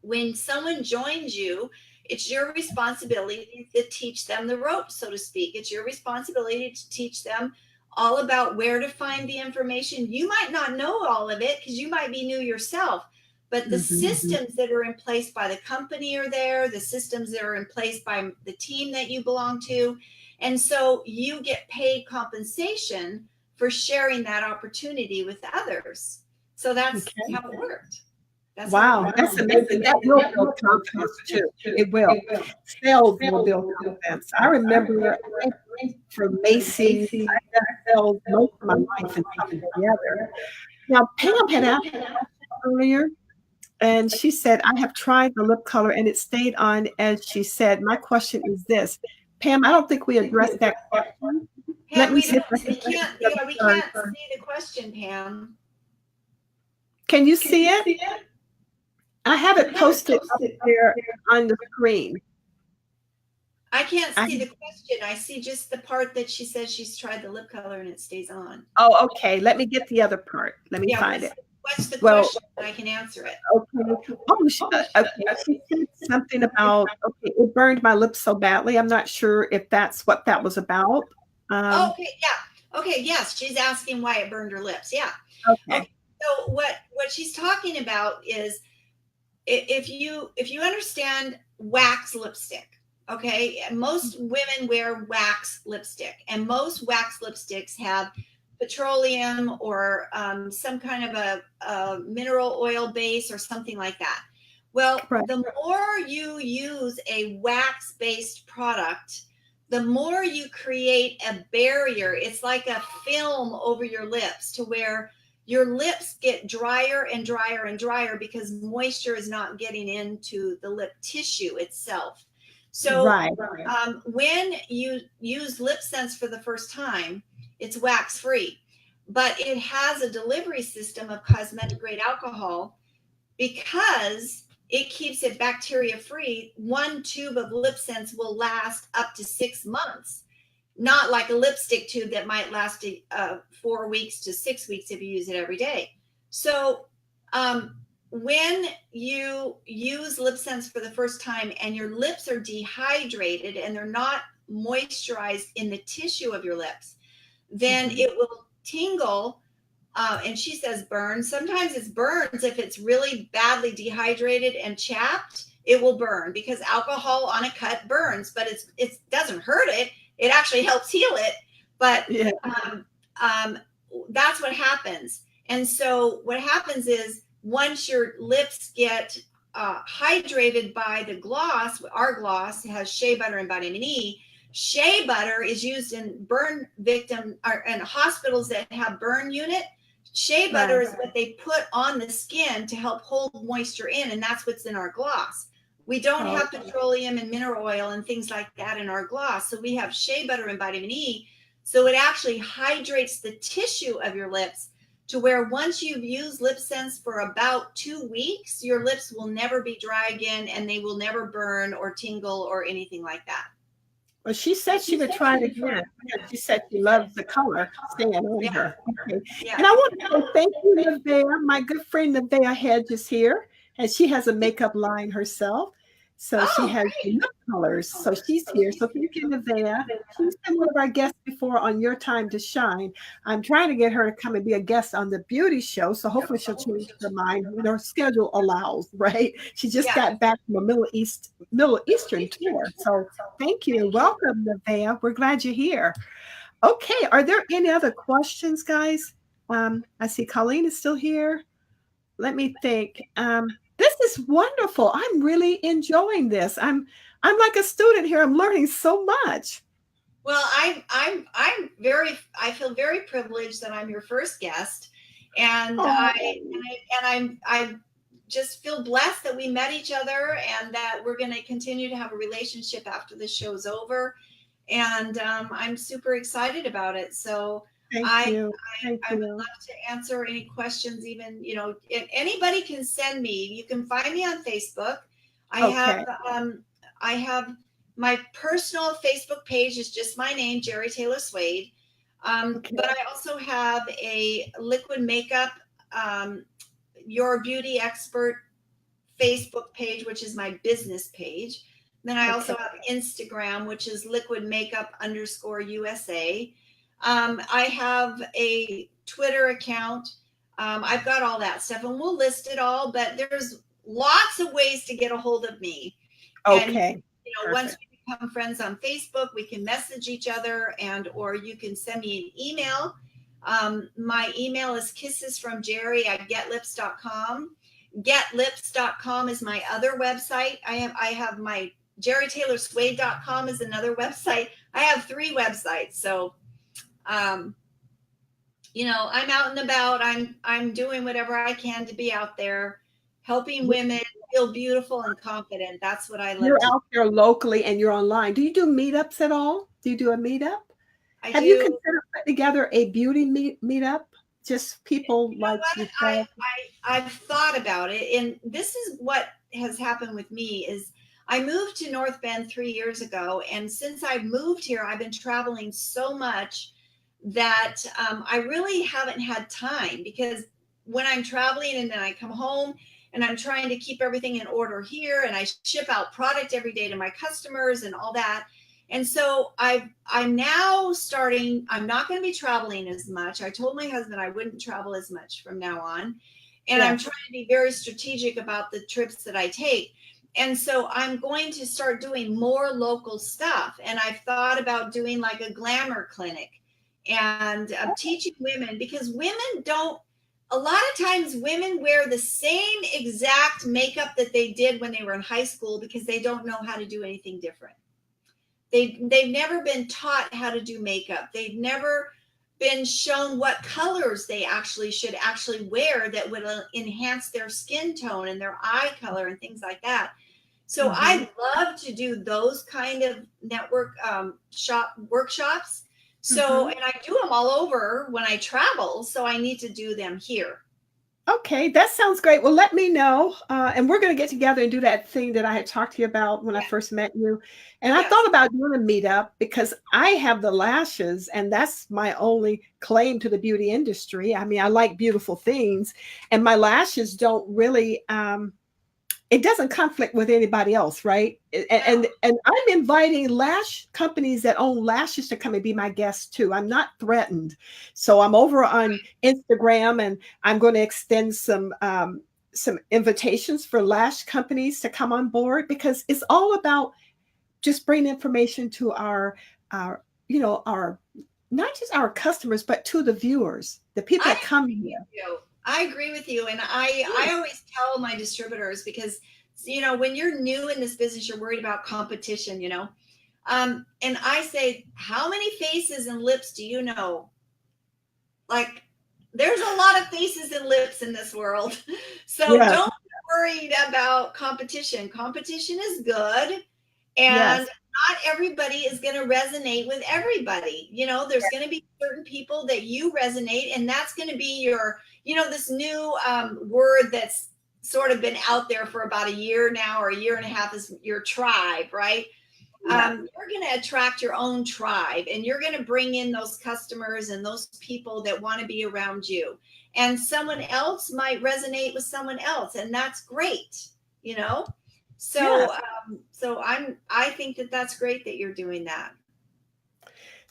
B: When someone joins you, it's your responsibility to teach them the ropes, so to speak. It's your responsibility to teach them all about where to find the information. You might not know all of it because you might be new yourself, but the systems that are in place by the company are there, the systems that are in place by the team that you belong to. And so you get paid compensation for sharing that opportunity with others. So that's how it worked.
A: Wow, that's amazing. That will build confidence too. It will. Sales will build confidence. I remember from Macy's, I done sales most of my life and put it together. Now, Pam had asked earlier, and she said, I have tried the lip color and it stayed on as she said. My question is this. Pam, I don't think we addressed that question.
B: Pam, we can't see the question, Pam.
A: Can you see it? I have it posted up there on the screen.
B: I can't see the question. I see just the part that she says she's tried the lip color and it stays on.
A: Oh, okay. Let me get the other part. Let me find it.
B: What's the question? I can answer it.
A: Okay. Oh, she said something about, okay, it burned my lips so badly. I'm not sure if that's what that was about.
B: Okay, yeah. Okay, yes. She's asking why it burned her lips. Yeah.
A: Okay.
B: So what she's talking about is if you understand wax lipstick, okay, most women wear wax lipstick, and most wax lipsticks have petroleum or some kind of a mineral oil base or something like that. Well, the more you use a wax-based product, the more you create a barrier. It's like a film over your lips to where your lips get drier and drier and drier because moisture is not getting into the lip tissue itself. So when you use LipSense for the first time, it's wax free, but it has a delivery system of cosmetic grade alcohol because it keeps it bacteria free. One tube of LipSense will last up to 6 months. Not like a lipstick tube that might last 4 weeks to 6 weeks if you use it every day. So when you use LipSense for the first time and your lips are dehydrated and they're not moisturized in the tissue of your lips, then it will tingle. And she says burn. Sometimes it burns if it's really badly dehydrated and chapped. It will burn because alcohol on a cut burns, but it doesn't hurt it. It actually helps heal it, but that's what happens. And so what happens is once your lips get hydrated by the gloss, our gloss has shea butter and vitamin E. Shea butter is used in burn victim and hospitals that have burn unit. Shea butter is what they put on the skin to help hold moisture in, and that's what's in our gloss. We don't have petroleum and mineral oil and things like that in our gloss. So we have shea butter and vitamin E. So it actually hydrates the tissue of your lips to where once you've used LipSense for about 2 weeks, your lips will never be dry again and they will never burn or tingle or anything like that.
A: Well, she said she would try it again. She said she loves the color staying on her. Okay. Yeah. And I want to say thank you, Nevaeh. My good friend Nevaeh Hedge is here, and she has a makeup line herself. So she has lip colors. So she's here. So thank you, Nevaeh. She's been one of our guests before on Your Time to Shine. I'm trying to get her to come and be a guest on the beauty show. So hopefully she'll change her mind when her schedule allows, right? She just got back from a Middle Eastern tour. So thank you and welcome, Nevaeh. We're glad you're here. Okay, are there any other questions, guys? I see Colleen is still here. Let me think. This is wonderful. I'm really enjoying this. I'm like a student here. I'm learning so much.
B: Well, I feel very privileged that I'm your first guest, and I just feel blessed that we met each other and that we're going to continue to have a relationship after the show's over. And I'm super excited about it. So I would love to answer any questions, even, if anybody can send me, you can find me on Facebook. I have my personal Facebook page is just my name, Jeri Taylor-Swade.
A: Okay.
B: But I also have a liquid makeup, Your Beauty Expert Facebook page, which is my business page. Then I
A: Okay.
B: also have Instagram, which is liquid makeup underscore USA. I have a Twitter account. I've got all that stuff, and we'll list it all, but there's lots of ways to get a hold of me. And
A: Okay.
B: once
A: Perfect.
B: we become friends on Facebook, we can message each other, and or you can send me an email. My email is kissesfromjeri@getlips.com. Getlips.com is my other website. I have my JeriTaylor-Swade.com is another website. I have 3 websites. So um, I'm out and about. I'm doing whatever I can to be out there helping women feel beautiful and confident. That's what I love
A: You're
B: to do.
A: out there locally and you're online. Do you do meetups at all? Do you do a meetup?
B: I
A: Have you
B: do.
A: considered putting together a beauty meetup? Just people
B: You know
A: like
B: what?
A: yourself.
B: I've thought about it, and this is what has happened with me is I moved to North Bend 3 years ago, and since I've moved here, I've been traveling so much that I really haven't had time because when I'm traveling and then I come home and I'm trying to keep everything in order here, and I ship out product every day to my customers and all that. And so I'm now starting, I'm not going to be traveling as much. I told my husband I wouldn't travel as much from now on. And I'm
A: Yes.
B: trying to be very strategic about the trips that I take. And so I'm going to start doing more local stuff. And I've thought about doing like a glamour clinic and teaching women, because women don't, a lot of times women wear the same exact makeup that they did when they were in high school because they don't know how to do anything different. They've never been taught how to do makeup. They've never been shown what colors they actually should actually wear that would enhance their skin tone and their eye color and things like that. So
A: Mhm.
B: I love to do those kind of network shop workshops. So,
A: Mhm.
B: and I do them all over when I travel. So I need to do them here.
A: Okay, that sounds great. Well, let me know, and we're going to get together and do that thing that I had talked to you about when I
B: Yeah.
A: first met you. And I thought
B: Yes.
A: about doing a meetup because I have the lashes, and that's my only claim to the beauty industry. I mean, I like beautiful things, and my lashes don't really it doesn't conflict with anybody else, right? And,
B: No.
A: and I'm inviting lash companies that own lashes to come and be my guests too. I'm not threatened, so I'm over on Instagram, and I'm going to extend some invitations for lash companies to come on board because it's all about just bringing information to our our not just our customers but to the viewers, the people
B: I
A: that come
B: agree
A: here.
B: with you. I agree with you. And I always tell my distributors because, when you're new in this business, you're worried about competition. And I say, how many faces and lips do you know? Like, there's a lot of faces and lips in this world. So
A: Yes,
B: don't be worried about competition. Competition is good. And
A: yes,
B: not everybody is going to resonate with everybody. There's going to be certain people that you resonate, and that's going to be this new word that's sort of been out there for about a year now or a year and a half is your tribe, right?
A: yes.
B: You're going to attract your own tribe, and you're going to bring in those customers and those people that want to be around you. And someone else might resonate with someone else, and that's great, you know? So,
A: Yes.
B: I think that that's great that you're doing that.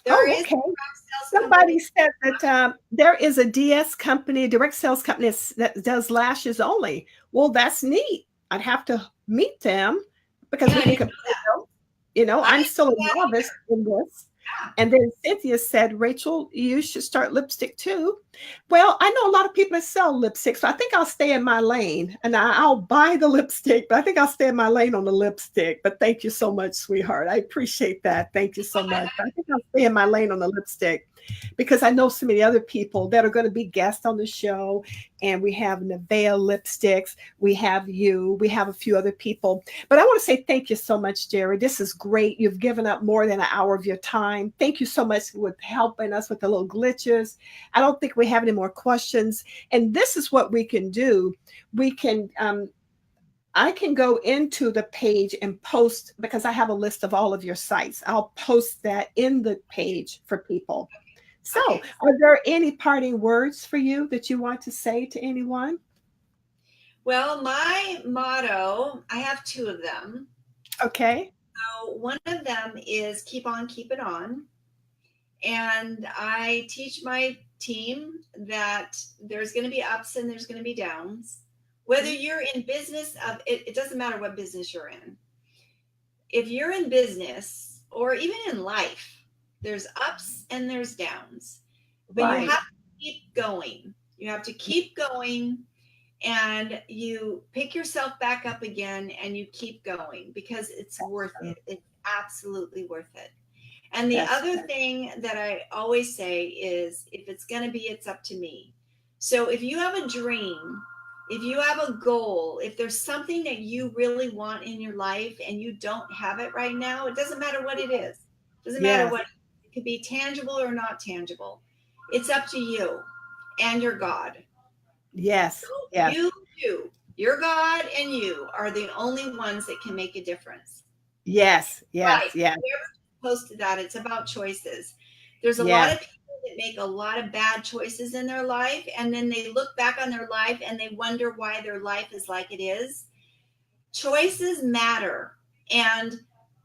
B: There
A: Oh,
B: is a
A: okay.
B: direct sales
A: Somebody
B: company.
A: said that there is a DS company, a direct sales company that does lashes only. Well, that's neat. I'd have to meet them because
B: Yeah,
A: we
B: I
A: can
B: didn't know
A: compare
B: that.
A: notes. You know,
B: I
A: I'm
B: didn't
A: still
B: know
A: a
B: that
A: novice
B: either.
A: in this.
B: Yeah.
A: And then Cynthia said, Rachel, you should start lipstick too. Well, I know a lot of people that sell lipstick, so I think I'll stay in my lane and I'll buy the lipstick, but I think I'll stay in my lane on the lipstick. But thank you so much, sweetheart. I appreciate that. Thank you so much. But I think I'll stay in my lane on the lipstick because I know so many other people that are going to be guests on the show. And we have Nevaeh lipsticks, we have you, we have a few other people. But I want to say thank you so much, Jeri. This is great. You've given up more than an hour of your time. Thank you so much for helping us with the little glitches. I don't think we have any more questions. And this is what we can do. We can I can go into the page and post because I have a list of all of your sites. I'll post that in the page for people. So,
B: Okay.
A: are there any parting words for you that you want to say to anyone?
B: Well, my motto, I have two of them.
A: Okay.
B: So one of them is keep on, keep it on. And I teach my team that there's going to be ups and there's going to be downs. Whether you're in business, it doesn't matter what business you're in. If you're in business or even in life, there's ups and there's downs, but you
A: Right.
B: have to keep going. You have to keep going, and you pick yourself back up again and you keep going because it's worth it. It's absolutely worth it. And the
A: That's
B: other thing that I always say is if it's going to be, it's up to me. So if you have a dream, if you have a goal, if there's something that you really want in your life and you don't have it right now, it doesn't matter what it is. It doesn't matter
A: yes.
B: what it could be, tangible or not tangible. It's up to you and your God.
A: Yes. Yes.
B: You two, your God and you are the only ones that can make a difference.
A: Yes. Yes.
B: Right.
A: Yes.
B: Whoever posted that, it's about choices. There's a lot
A: Yes.
B: of people that make a lot of bad choices in their life, and then they look back on their life and they wonder why their life is like it is. Choices matter, and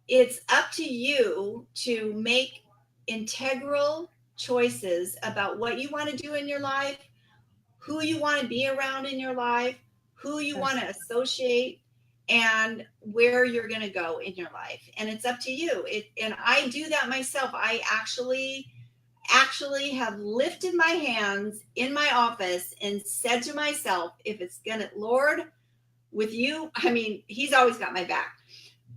B: it's up to you to make integral choices about what you want to do in your life, who you want to be around in your life, who you want to associate, and where you're going to go in your life. And it's up to you. And I do that myself. I actually have lifted my hands in my office and said to myself, if it's going to, Lord, with you, I mean, he's always got my back.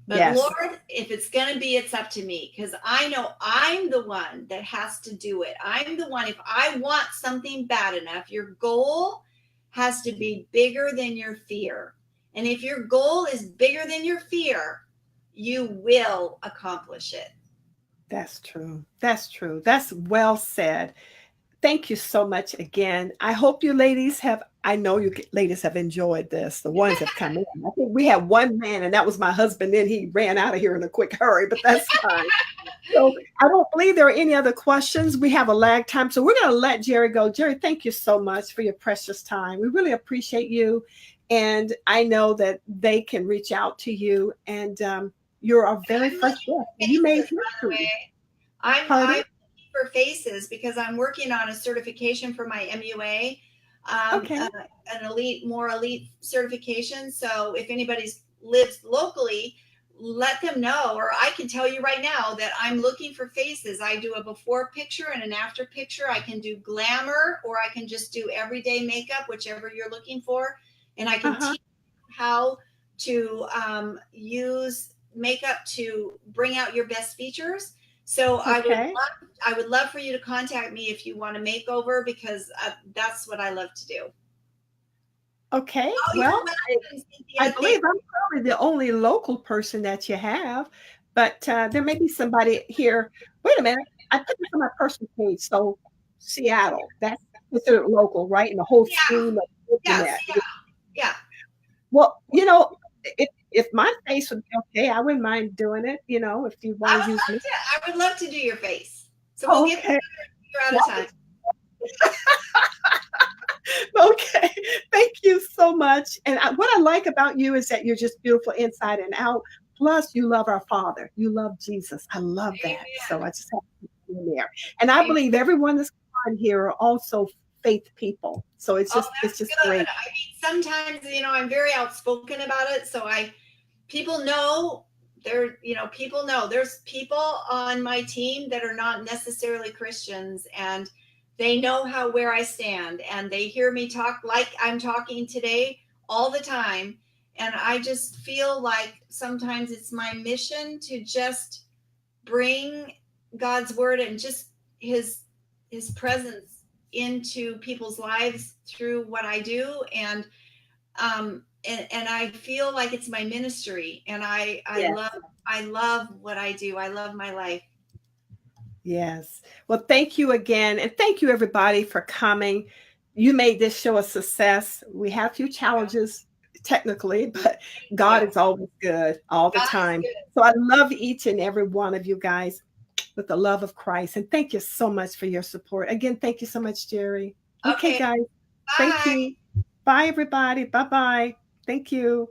B: But
A: Yes.
B: Lord, if it's going to be, it's up to me because I know I'm the one that has to do it. I'm the one. If I want something bad enough, your goal has to be bigger than your fear. And if your goal is bigger than your fear, you will accomplish it.
A: That's true. That's true. That's well said. Thank you so much again. I hope you ladies have, I know you ladies have enjoyed this. The ones that have come in. I think we had one man, and that was my husband. Then he ran out of here in a quick hurry, but that's fine. So I don't believe there are any other questions. We have a lag time. So we're going to let Jeri go. Jeri, thank you so much for your precious time. We really appreciate you. And I know that they can reach out to you. And you're our very
B: I'm
A: first
B: looking
A: guest.
B: for
A: And you made
B: faces, by the
A: history.
B: way. I'm
A: Pardon?
B: looking for faces because I'm working on a certification for my MUA,
A: Okay.
B: an more elite certification. So if anybody lives locally, let them know, or I can tell you right now that I'm looking for faces. I do a before picture and an after picture. I can do glamour, or I can just do everyday makeup, whichever you're looking for. And I can
A: Uh-huh.
B: teach you how to use makeup to bring out your best features. So
A: Okay.
B: I would love for you to contact me if you want a makeover because that's what I love to do.
A: Okay.
B: Oh, you're
A: Well,
B: welcome,
A: I
B: Cynthia.
A: believe I'm probably the only local person that you have, but there may be somebody here. Wait a minute. I put this on my personal page. So Seattle, that's considered local, right? In the whole
B: Yeah,
A: scheme of
B: yes,
A: internet.
B: yeah.
A: Well, if my face would be okay, I wouldn't mind doing it, if you want to use me.
B: I would love to do your face. So we'll
A: Oh,
B: get
A: okay.
B: together. You're out of time.
A: Okay. Thank you so much. And what I like about you is that you're just beautiful inside and out. Plus, you love our Father. You love Jesus. I love that. So I
B: Amen.
A: just have to put you in there. And I
B: Amen.
A: believe everyone that's on here are also faith people. So it's
B: Oh,
A: it's
B: that's
A: just
B: good.
A: great.
B: I mean, sometimes, I'm very outspoken about it. So people know people know there's people on my team that are not necessarily Christians, and they know where I stand, and they hear me talk like I'm talking today all the time. And I just feel like sometimes it's my mission to just bring God's word and just his presence into people's lives through what I do. And I feel like it's my ministry, and
A: Yes.
B: I love what I do. I love my life.
A: Yes. Well, thank you again. And thank you, everybody, for coming. You made this show a success. We have a few challenges technically, but
B: Thank
A: God
B: you.
A: is always good all the
B: God is
A: time.
B: good.
A: So I love each and every one of you guys. with the love of Christ. And thank you so much for your support. Again, thank you so much, Jeri. Okay,
B: Okay.
A: guys. Thank
B: Bye.
A: you. Bye, everybody. Bye-bye. Thank you.